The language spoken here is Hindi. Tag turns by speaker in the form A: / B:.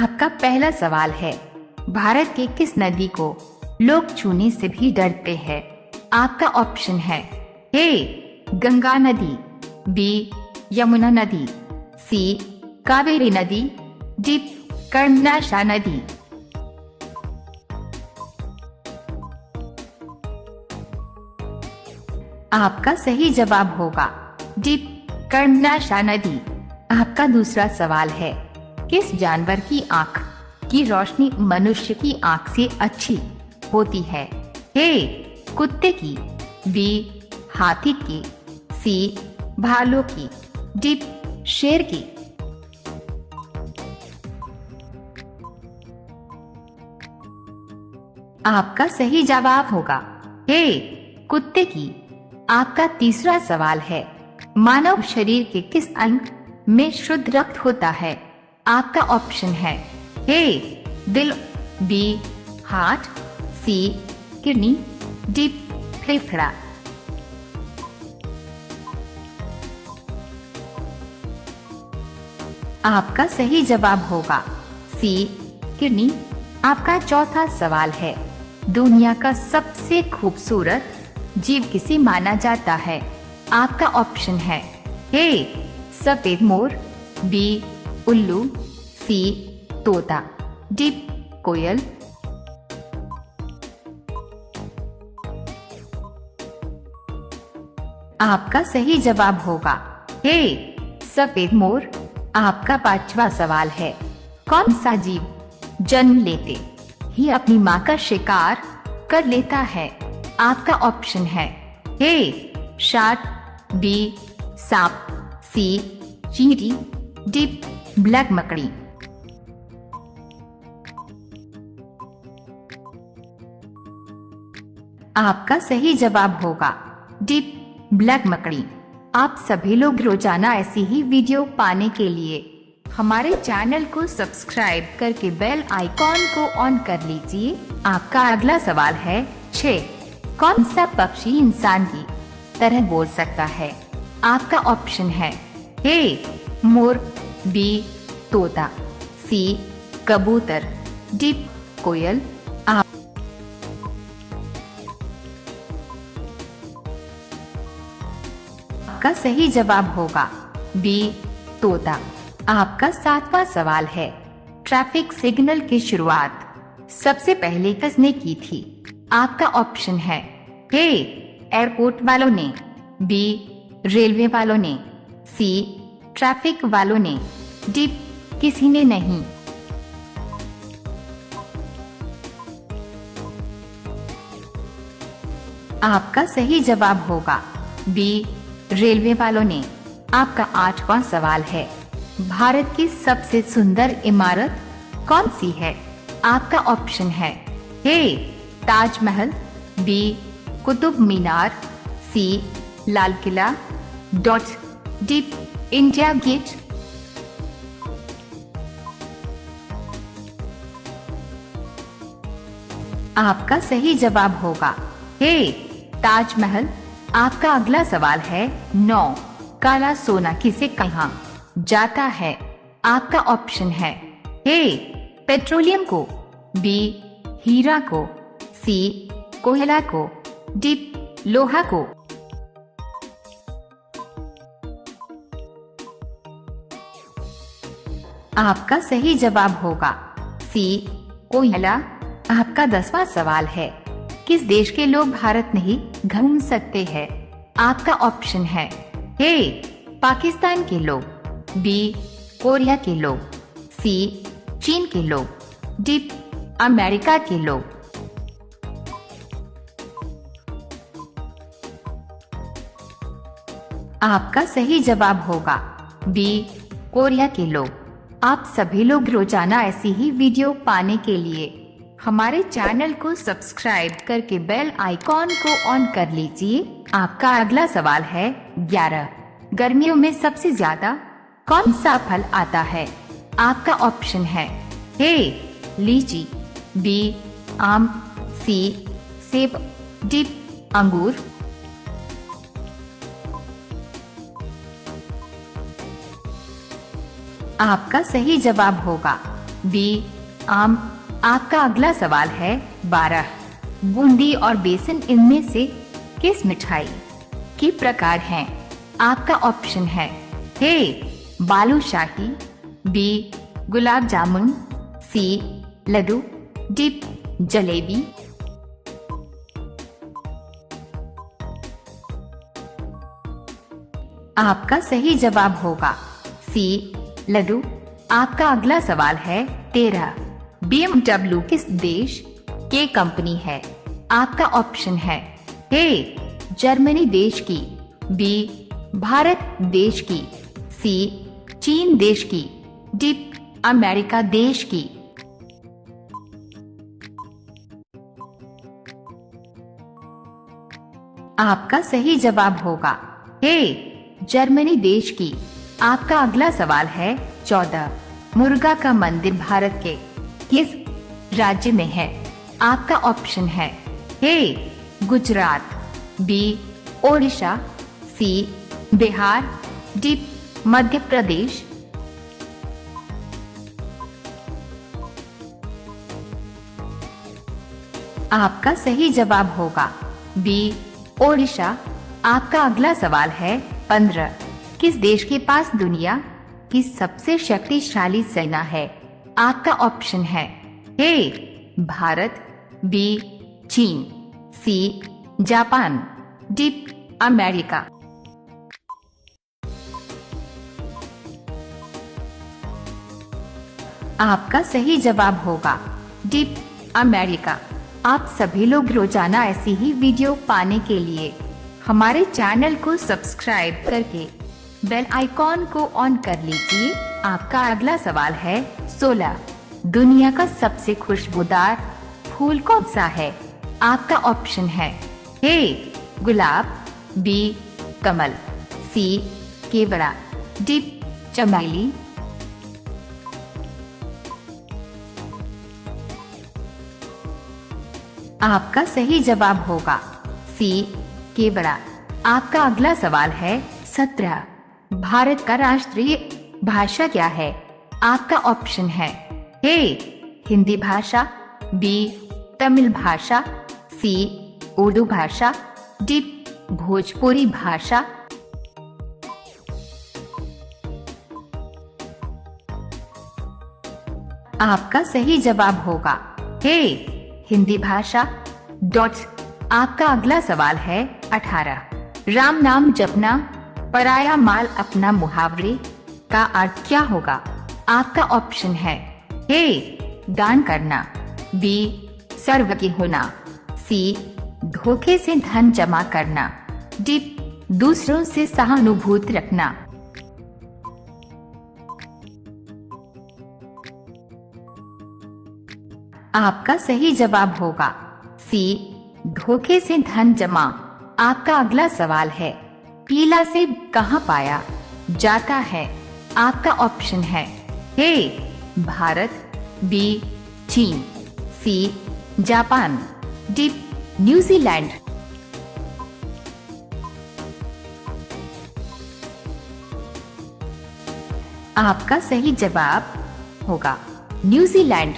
A: आपका पहला सवाल है, भारत के किस नदी को लोग छूने से भी डरते हैं? आपका ऑप्शन है ए गंगा नदी, बी यमुना नदी, सी कावेरी नदी, डी कर्मनाशा नदी। आपका सही जवाब होगा डी कर्मनाशा नदी। आपका दूसरा सवाल है, किस जानवर की आंख की रोशनी मनुष्य की आंख से अच्छी होती है? ए कुत्ते की, बी हाथी की, सी भालू की, डी शेर की। आपका सही जवाब होगा ए कुत्ते की। आपका तीसरा सवाल है, मानव शरीर के किस अंग में शुद्ध रक्त होता है? आपका ऑप्शन है ए दिल, B heart, C kidney, D फेफड़ा। आपका सही जवाब होगा सी किडनी। आपका चौथा सवाल है, दुनिया का सबसे खूबसूरत जीव किसे माना जाता है? आपका ऑप्शन है ए सफेद मोर, बी उल्लू, सी तोता, डी कोयल। आपका सही जवाब होगा ए सफेद मोर। आपका पांचवा सवाल है, कौन सा जीव जन्म लेते ही अपनी मां का शिकार कर लेता है? आपका ऑप्शन है ए शार्क, बी सांप, सी चींटी, डी ब्लैक मकड़ी। आपका सही जवाब होगा डी ब्लैक मकड़ी। आप सभी लोग रोजाना ऐसी ही वीडियो पाने के लिए हमारे चैनल को सब्सक्राइब करके बेल आइकॉन को ऑन कर लीजिए। आपका अगला सवाल है 6, कौन सा पक्षी इंसान की तरह बोल सकता है? आपका ऑप्शन है ए मोर, बी तोता, सी कबूतर, डी कोयल। आपका सही जवाब होगा बी तोता। आपका 7वां सवाल है, ट्रैफिक सिग्नल की शुरुआत सबसे पहले किसने की थी? आपका ऑप्शन है ए एयरपोर्ट वालों ने, बी रेलवे वालों ने, सी ट्रैफिक वालों ने, डी किसी ने नहीं। आपका सही जवाब होगा बी रेलवे वालों ने। आपका 8वां सवाल है, भारत की सबसे सुंदर इमारत कौन सी है? आपका ऑप्शन है ए ताजमहल, बी कुतुब मीनार, सी Lal Qila, D India gate. आपका सही जवाब होगा ए ताजमहल। आपका अगला सवाल है 9, काला सोना किसे कहा जाता है? आपका ऑप्शन है ए पेट्रोलियम को, बी हीरा को, सी कोयला को, डी लोहा को। आपका सही जवाब होगा सी कोयला। आपका 10वां सवाल है, किस देश के लोग भारत नहीं घूम सकते हैं? आपका ऑप्शन है ए पाकिस्तान के लोग, बी कोरिया के लोग, सी चीन के लोग, डी अमेरिका के लोग। आपका सही जवाब होगा बी कोरिया के लोग। आप सभी लोग रोजाना ऐसी ही वीडियो पाने के लिए हमारे चैनल को सब्सक्राइब करके बेल आइकॉन को ऑन कर लीजिए। आपका अगला सवाल है 11, गर्मियों में सबसे ज्यादा कौन सा फल आता है? आपका ऑप्शन है ए लीची, बी आम, सी सेब, डी अंगूर। आपका सही जवाब होगा बी आम। आपका अगला सवाल है 12। बूंदी और बेसन इनमें से किस मिठाई के प्रकार हैं? आपका ऑप्शन है ए बालूशाही, बी गुलाब जामुन, सी लड्डू, डी जलेबी। आपका सही जवाब होगा सी लड्डू। आपका अगला सवाल है 13। BMW किस देश के कंपनी है? आपका ऑप्शन है ए जर्मनी देश की, बी भारत देश की, सी चीन देश की, डी अमेरिका देश की। आपका सही जवाब होगा ए जर्मनी देश की। आपका अगला सवाल है 14। मुर्गा का मंदिर भारत के किस राज्य में है? आपका ऑप्शन है ए गुजरात, बी ओडिशा, सी बिहार, डी मध्य प्रदेश। आपका सही जवाब होगा बी ओडिशा। आपका अगला सवाल है 15। किस देश के पास दुनिया की सबसे शक्तिशाली सेना है? आपका ऑप्शन है ए भारत, बी चीन, सी जापान, डी अमेरिका। आपका सही जवाब होगा डी अमेरिका। आप सभी लोग रोजाना ऐसी ही वीडियो पाने के लिए हमारे चैनल को सब्सक्राइब करके बेल आइकॉन को ऑन कर लीजिए। आपका अगला सवाल है 16। दुनिया का सबसे खुशबूदार फूल कौन सा है? आपका ऑप्शन है ए गुलाब, बी कमल, सी केवड़ा, डी चमेली। आपका सही जवाब होगा सी केवड़ा। आपका अगला सवाल है 17। भारत का राष्ट्रीय भाषा क्या है? आपका ऑप्शन है ए हिंदी भाषा, बी तमिल भाषा, सी उर्दू भाषा, डी भोजपुरी भाषा। आपका सही जवाब होगा ए हिंदी भाषा। डॉट। आपका अगला सवाल है 18। राम नाम जपना पराया माल अपना मुहावरे का अर्थ क्या होगा? आपका ऑप्शन है ए दान करना, बी सर्वज्ञ होना, सी धोखे से धन जमा करना, डी दूसरों से सहानुभूति रखना। आपका सही जवाब होगा सी धोखे से धन जमा। आपका अगला सवाल है पीला सेब कहाँ पाया जाता है? आपका ऑप्शन है ए भारत, बी चीन, सी जापान, डी न्यूजीलैंड। आपका सही जवाब होगा न्यूजीलैंड।